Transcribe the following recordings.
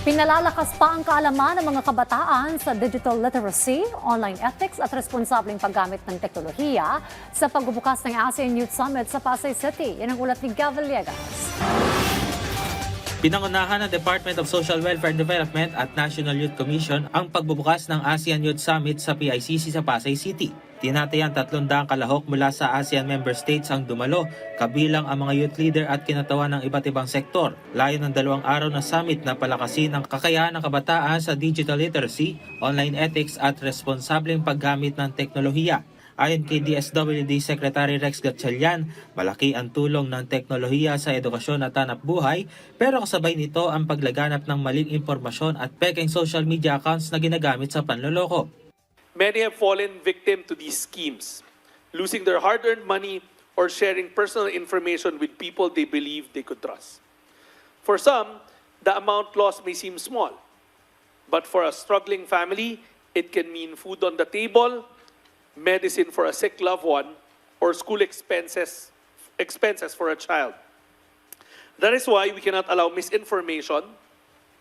Pinalalakas pa ang kaalaman ng mga kabataan sa digital literacy, online ethics at responsableng paggamit ng teknolohiya sa pagbubukas ng ASEAN Youth Summit sa Pasay City. Yan ang ulat ni Gav Villegas. Pinangunahan ng Department of Social Welfare and Development at National Youth Commission ang pagbubukas ng ASEAN Youth Summit sa PICC sa Pasay City. Tinatayang 300 kalahok mula sa ASEAN member states ang dumalo, kabilang ang mga youth leader at kinatawan ng iba't ibang sektor. Layo ng 2 araw na summit na palakasin ang kakayahan ng kabataan sa digital literacy, online ethics at responsableng paggamit ng teknolohiya. Ayon kay DSWD Secretary Rex Gatchalian, malaki ang tulong ng teknolohiya sa edukasyon at hanap buhay, pero kasabay nito ang paglaganap ng maling impormasyon at peking social media accounts na ginagamit sa panloloko. Many have fallen victim to these schemes, losing their hard-earned money or sharing personal information with people they believe they could trust. For some, the amount lost may seem small, but for a struggling family, it can mean food on the table, medicine for a sick loved one, or school expenses for a child. That is why we cannot allow misinformation,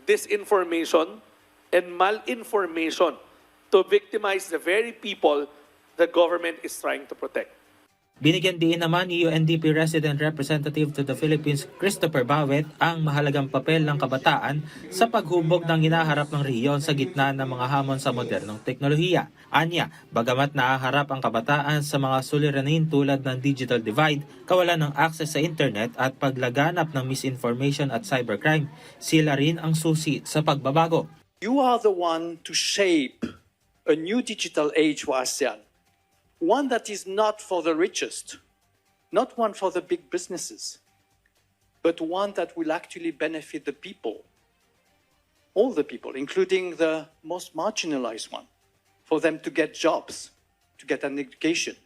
disinformation, and malinformation to victimize the very people the government is trying to protect. Binigyan din naman ni UNDP Resident Representative to the Philippines Christopher Bawet ang mahalagang papel ng kabataan sa paghubog ng hinaharap ng rehiyon sa gitna ng mga hamon sa modernong teknolohiya. Anya, bagamat naaharap ang kabataan sa mga suliranin tulad ng digital divide, kawalan ng access sa internet at paglaganap ng misinformation at cybercrime, sila rin ang susi sa pagbabago. You are the one to shape a new digital age for ASEAN. One that is not for the richest, not one for the big businesses, but one that will actually benefit the people, all the people, including the most marginalized one, for them to get jobs, to get an education.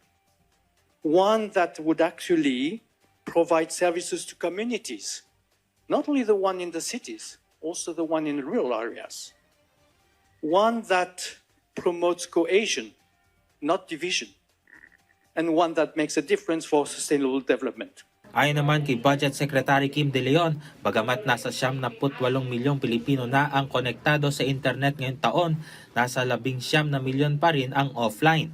One that would actually provide services to communities, not only the one in the cities, also the one in the rural areas. One that promotes cohesion, not division, and one that makes a difference for sustainable development. Ayon naman kay Budget Secretary Kim De Leon, bagamat nasa 78 milyong Pilipino na ang konektado sa internet ngayong taon, nasa 19 na milyon pa rin ang offline.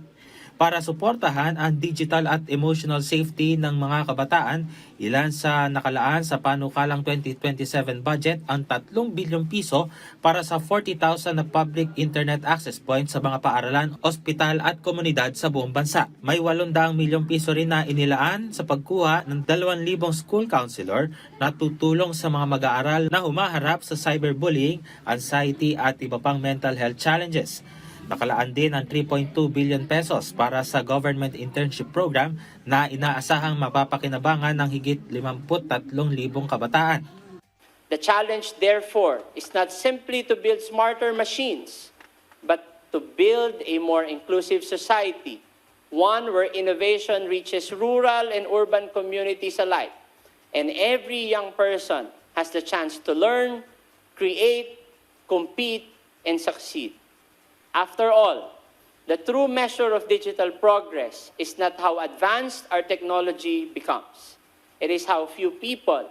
Para suportahan ang digital at emotional safety ng mga kabataan, ilan sa nakalaan sa panukalang 2027 budget ang 3 bilyong piso para sa 40,000 na public internet access points sa mga paaralan, ospital at komunidad sa buong bansa. May 800 milyong piso rin na inilaan sa pagkuha ng 2,000 school counselor na tutulong sa mga mag-aaral na humaharap sa cyberbullying, anxiety at iba pang mental health challenges. Nakalaan din ang 3.2 billion pesos para sa government internship program na inaasahang mapapakinabangan ng higit 53,000 kabataan. The challenge, therefore, is not simply to build smarter machines, but to build a more inclusive society, one where innovation reaches rural and urban communities alike, and every young person has the chance to learn, create, compete, and succeed. After all, the true measure of digital progress is not how advanced our technology becomes. It is how few people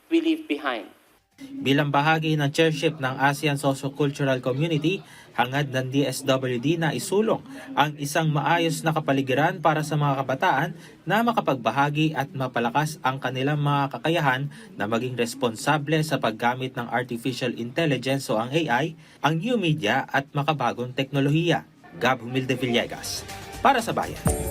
we leave behind. Bilang bahagi ng chairship ng ASEAN Socio-Cultural Community, hangad ng DSWD na isulong ang isang maayos na kapaligiran para sa mga kabataan na makapagbahagi at mapalakas ang kanilang mga kakayahan na maging responsable sa paggamit ng artificial intelligence o ang AI, ang new media at makabagong teknolohiya. Gab Humilde Villegas, para sa Bayan.